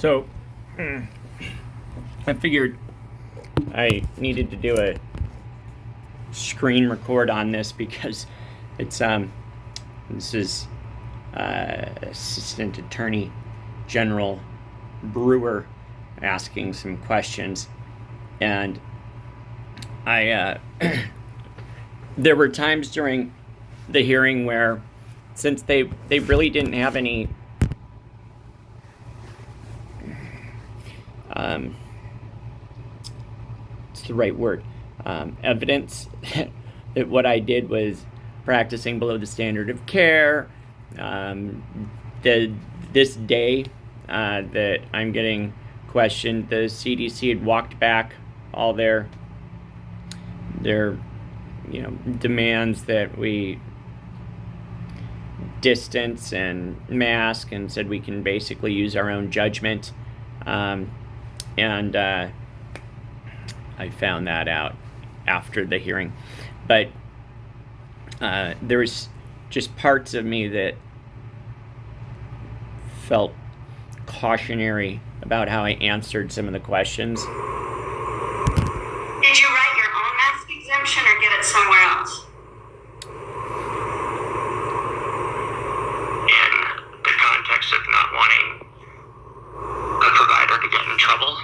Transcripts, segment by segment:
So I figured I needed to do a screen record on this because it's this is Assistant Attorney General Brewer asking some questions, and I there were times during the hearing where, since they really didn't have any what's the right word, evidence that what I did was practicing below the standard of care. This day that I'm getting questioned, the CDC had walked back all their demands that we distance and mask, and said we can basically use our own judgment. And I found that out after the hearing. But there was just parts of me that felt cautionary about how I answered some of the questions. Did you write your own mask exemption or get it somewhere else? In the context of not wanting a provider to get in trouble.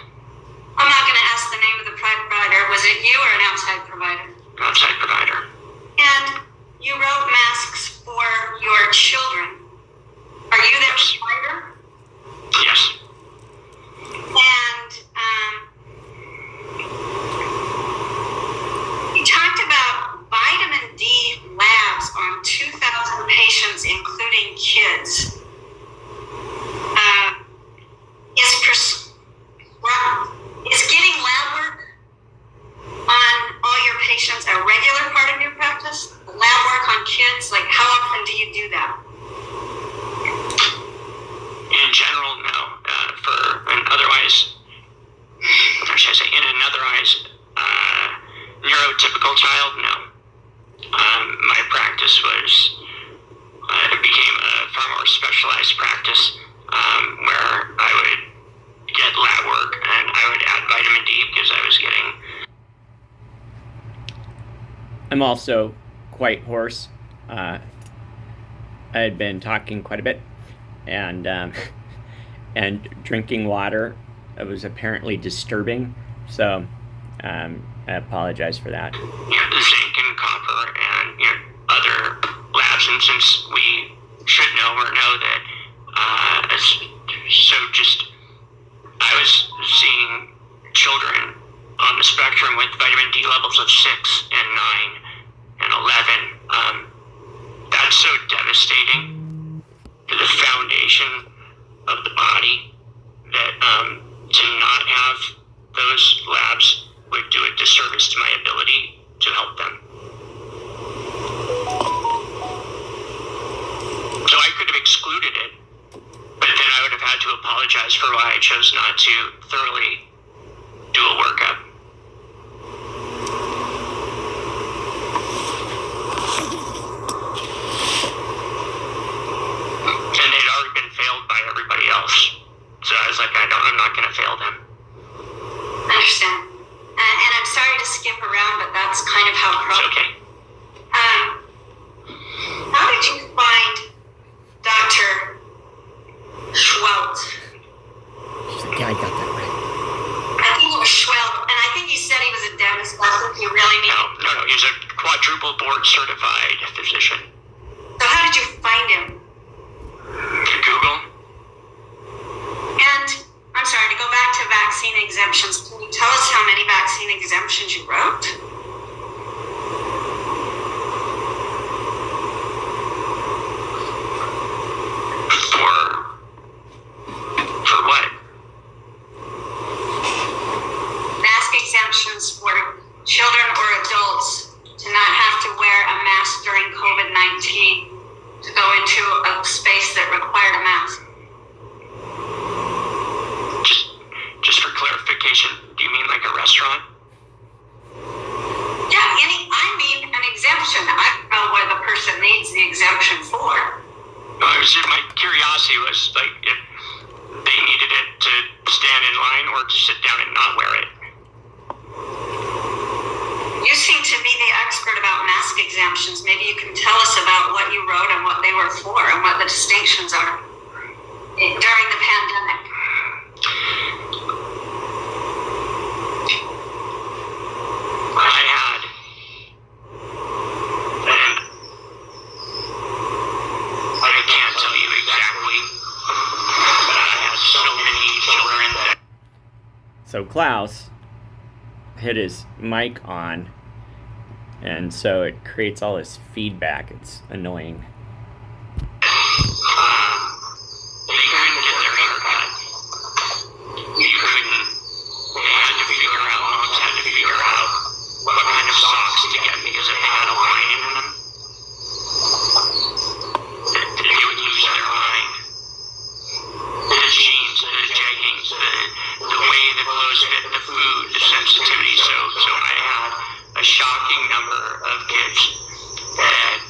I'm not going to ask the name of the provider. Was it you or an outside provider? Outside provider. And you wrote masks for your children. Are you their provider? Yes. And you talked about vitamin D labs on 2,000 patients, including kids. Is getting lab work on all your patients a regular part of your practice? Lab work on kids, like how often do you do that? In general, no. In an otherwise neurotypical child, no. My practice became a far more specialized practice, where I would get lab work and I would add vitamin D because I was getting. I'm also quite hoarse. I had been talking quite a bit, and drinking water was apparently disturbing. So I apologize for that. The zinc and copper and other labs, and since we should know that, I was seeing children on the spectrum with vitamin D levels of 6 and 9 and 11. That's so devastating to the foundation of the body that to not have those labs would do a disservice to my ability to help them. So I could have excluded it, but then I would have had to apologize for why I chose not to thoroughly do a workup. And they'd already been failed by everybody else. So I was like, I'm not going to fail them. I understand. And I'm sorry to skip around, but that's kind of how It's okay. How did you find Dr. Schwelt? Yeah, I got that right. I think it was Schwelt, and I think you said he was a dentist. That's what you really mean. No. He's a quadruple board certified physician. So how did you find him? Google. And I'm sorry, to go back to vaccine exemptions, can you tell us how many vaccine exemptions you wrote? For what? Mask exemptions for children or adults to not have to wear a mask during COVID-19 to go into a space that required a mask. Just for clarification, do you mean like a restaurant? Yeah, I mean an exemption. I don't know what the person needs the exemption for. My curiosity was like if they need needed it to stand in line or to sit down and not wear it. You seem to be the expert about mask exemptions. Maybe you can tell us about what you wrote and what they were for and what the distinctions are during the pandemic. I had, and I can't tell you exactly, but I had so many children that. So Klaus hit his mic on, and so it creates all this feedback. It's annoying. They couldn't get their hair cut. You couldn't. They had to figure out, moms had to figure out what kind of socks to get because if they had a line in them, they would lose their mind. The jeans, the jeggings, the way the clothes fit, the food, the sensitivity. So I had a shocking number of kids that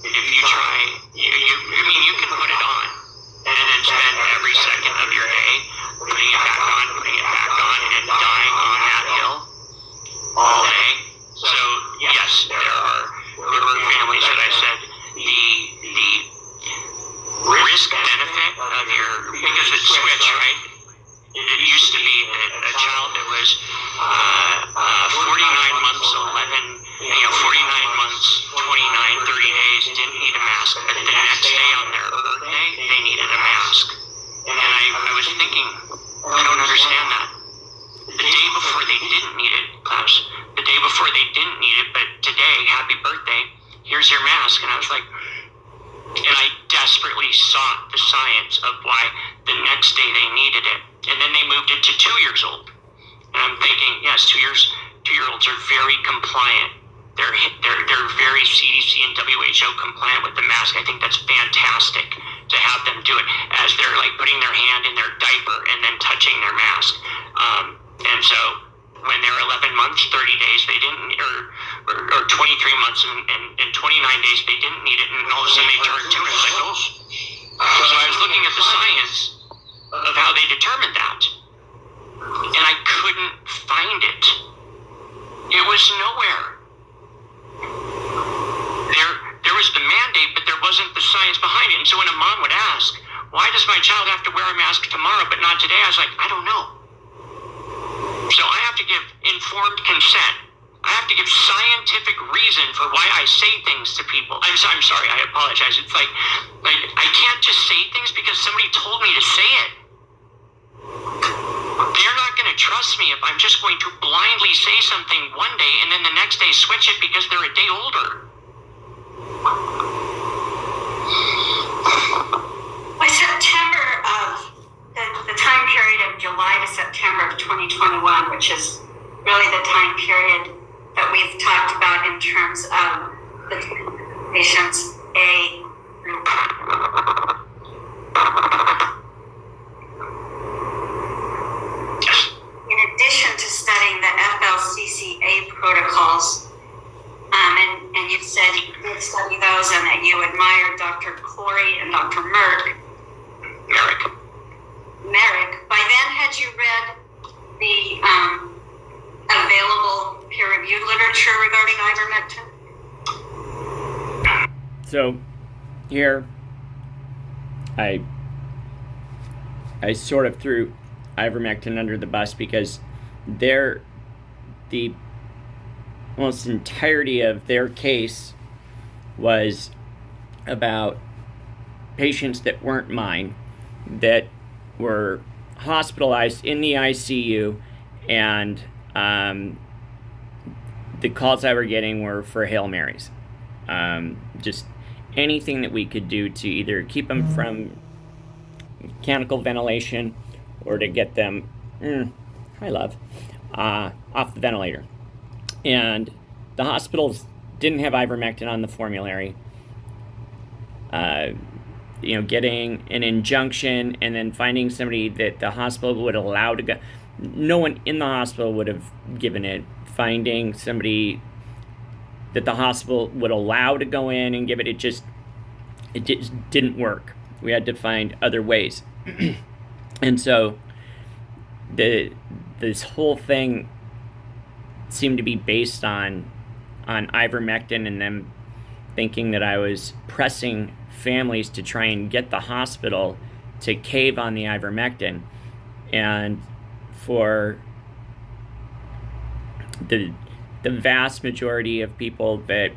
if you try, I mean, you can put it on and then spend every second of your day putting it back on, and then dying on that hill all day. So yes, there were families that I said the risk benefit of because it's switch, right? It used to be that a child that was 49 months, 49 months, 29, 30 days didn't need a mask, but the next day on their birthday, they needed a mask. And I was thinking, I don't understand that. The day before they didn't need it, Klaus, the day before they didn't need it, but today, happy birthday, here's your mask. And I was like, and I desperately sought the science of why the next day they needed it. And then they moved it to 2 years old. And I'm thinking, yes, 2-year-olds are very compliant. They're very CDC and WHO compliant with the mask. I think that's fantastic to have them do it as they're like putting their hand in their diaper and then touching their mask. And so when they're 11 months, 30 days, they didn't, or 23 months and 29 days, they didn't need it. And all of a sudden they turned 2 and it's like, oh. So I was looking at the science of how they determined that. And I couldn't find it. It was nowhere. There was the mandate, but there wasn't the science behind it. And so when a mom would ask, why does my child have to wear a mask tomorrow but not today? I was like, I don't know. So I have to give informed consent. I have to give scientific reason for why I say things to people. I'm sorry, I apologize. It's like I can't just say things because somebody told me to say it. They're not going to trust me if I'm just going to blindly say something one day and then the next day switch it because they're a day older. By September of the time period of July to September of 2021, which is really the time period that we've talked about in terms of the patients A group. In addition to studying the FLCCA protocols, and you've said you did study those and that you admire Dr. Corey and Dr. Merrick. By then, had you read the available peer-reviewed literature regarding ivermectin? So here, I sort of threw ivermectin under the bus because the almost entirety of their case was about patients that weren't mine, that were hospitalized in the ICU, and the calls I were getting were for Hail Marys. Just anything that we could do to either keep them from mechanical ventilation or to get them, hi love, off the ventilator. And the hospitals didn't have ivermectin on the formulary. Getting an injunction and then finding somebody that the hospital would allow to go. No one in the hospital would have given it. Finding somebody that the hospital would allow to go in and give it, it just didn't work. We had to find other ways. And so this whole thing seemed to be based on ivermectin, and them thinking that I was pressing families to try and get the hospital to cave on the ivermectin. And for the vast majority of people that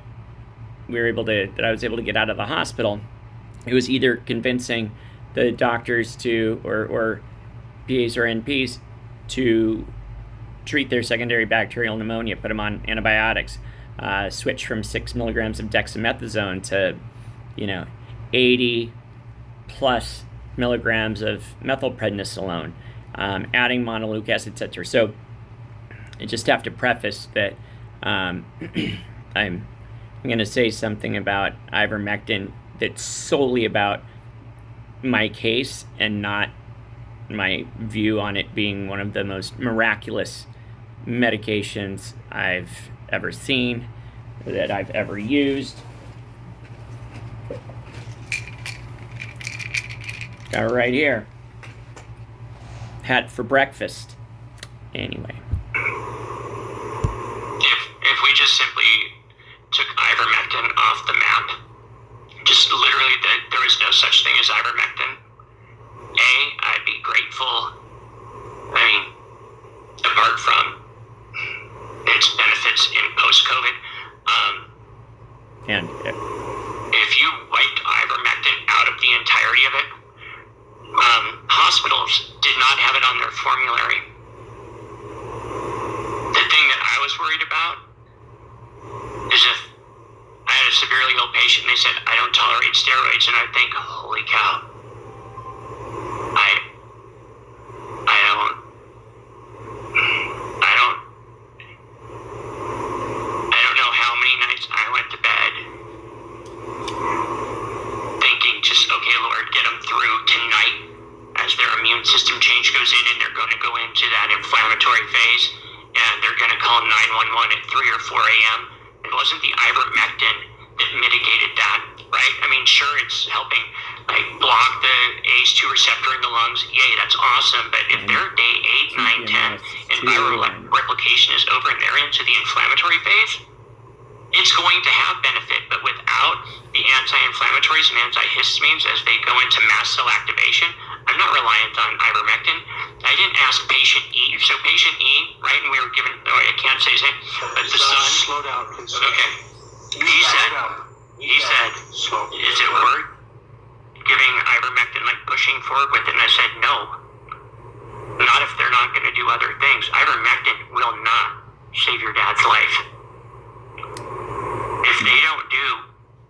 I was able to get out of the hospital, it was either convincing the doctors to, or PAs or NPs, to treat their secondary bacterial pneumonia, put them on antibiotics, switch from 6 milligrams of dexamethasone to, 80 plus milligrams of methylprednisolone, adding monoleuc acid, etc. So I just have to preface that I'm going to say something about ivermectin that's solely about my case and not my view on it being one of the most miraculous medications I've ever seen, that I've ever used. Got it right here. Had it for breakfast. Anyway. If we just simply took ivermectin off the map, just literally there was no such thing as ivermectin, I'd be grateful. I mean, apart from its benefits in post-COVID, And if you wiped ivermectin out of the entirety of it, hospitals did not have it on their formulary. The thing that I was worried about is if I had a severely ill patient and they said, I don't tolerate steroids, and I'd think, holy cow, I don't know how many nights I went to bed thinking just, okay, Lord, get them through tonight as their immune system change goes in and they're going to go into that inflammatory phase and they're going to call 911 at 3 or 4 a.m. It wasn't the ivermectin that mitigated that, right? I mean, sure, it's helping like block the ACE2 receptor in the lungs. Yay, that's awesome. But if they're day 8, 9, 10 and viral replication is over and they're into the inflammatory phase, it's going to have benefit, but without the anti-inflammatories and antihistamines as they go into mast cell activation, I'm not reliant on ivermectin. I didn't ask patient E. So patient E, right, and we were given, I can't say his name, but the son. Slow down, please. Okay. He said, is it worth giving ivermectin, like pushing forward with it? And I said, no. Not if they're not going to do other things. Ivermectin will not save your dad's life. If they don't do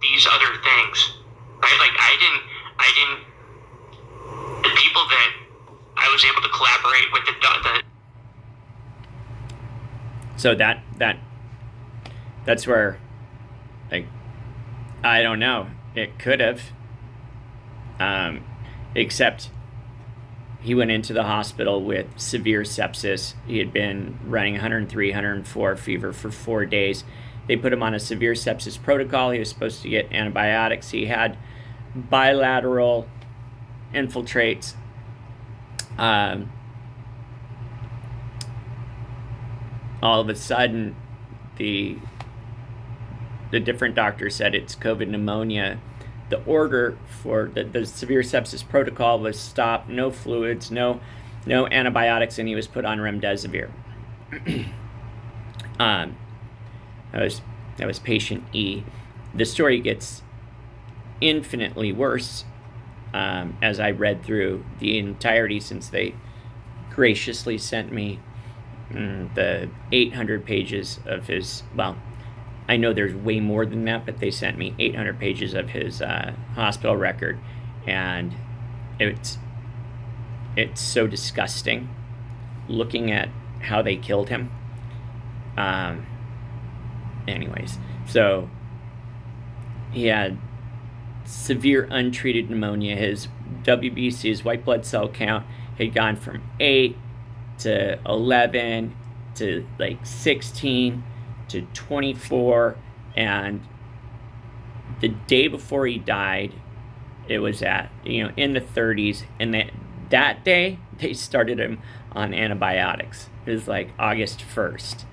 these other things, right? Like I didn't, the people that I was able to collaborate with so that's where, like, I don't know. It could have, except he went into the hospital with severe sepsis. He had been running 103, 104 fever for 4 days. They put him on a severe sepsis protocol. He was supposed to get antibiotics. He had bilateral infiltrates. All of a sudden, the different doctor said it's COVID pneumonia. The order for the severe sepsis protocol was stop, no fluids, no antibiotics, and he was put on remdesivir. That was patient E. The story gets infinitely worse as I read through the entirety, since they graciously sent me the 800 pages of his, well, I know there's way more than that, but they sent me 800 pages of his hospital record, and it's so disgusting looking at how they killed him. Anyways, so he had severe untreated pneumonia. His WBC, his white blood cell count, had gone from 8 to 11 to like 16 to 24, and the day before he died, it was at in the 30s, and that day they started him on antibiotics. It was like August 1st.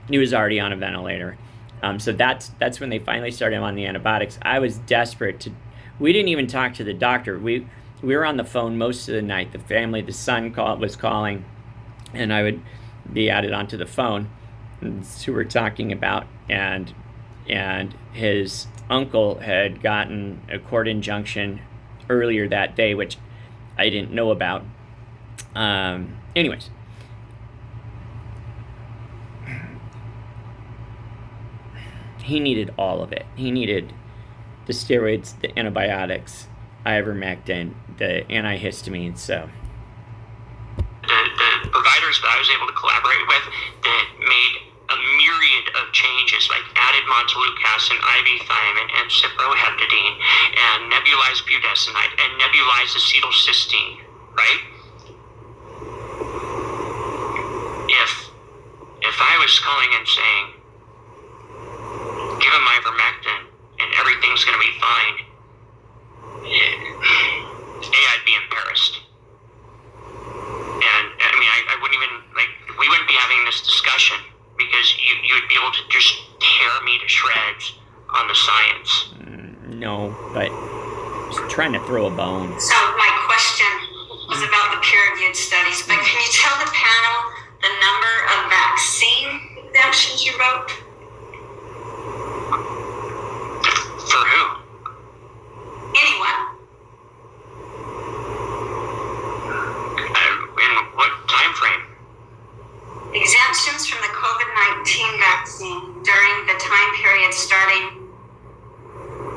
He was already on a ventilator. So that's when they finally started him on the antibiotics. I was desperate to. We didn't even talk to the doctor. We were on the phone most of the night. The family, the son was calling, and I would be added onto the phone. And that's who we're talking about, and his uncle had gotten a court injunction earlier that day, which I didn't know about. Anyways. He needed all of it. He needed the steroids, the antibiotics, ivermectin, the antihistamine. So the providers that I was able to collaborate with that made a myriad of changes, like added montelukast and IV thiamine and cyproheptadine and nebulized budesonide and nebulized acetylcysteine, right? If I was calling and saying, give him ivermectin and everything's going to be fine, I'd be embarrassed. And I mean, I wouldn't even, like, we wouldn't be having this discussion because you would be able to just tear me to shreds on the science. No, but just trying to throw a bone. So my question was about the peer-reviewed studies, but can you tell the panel the number of vaccine exemptions you wrote? For who? Anyone. In what time frame? Exemptions from the COVID-19 vaccine during the time period starting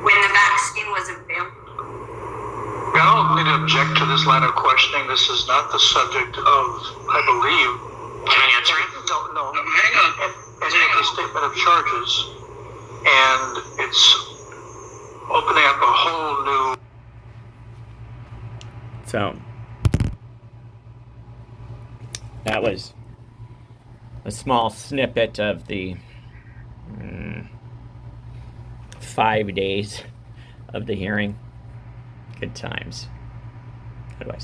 when the vaccine was available. I don't need to object to this line of questioning. This is not the subject of, I believe. Can I answer it? No. Hang on. Any of the statement of charges, and it's opening up a whole new. So that was a small snippet of the 5 days of the hearing. Good times. How do I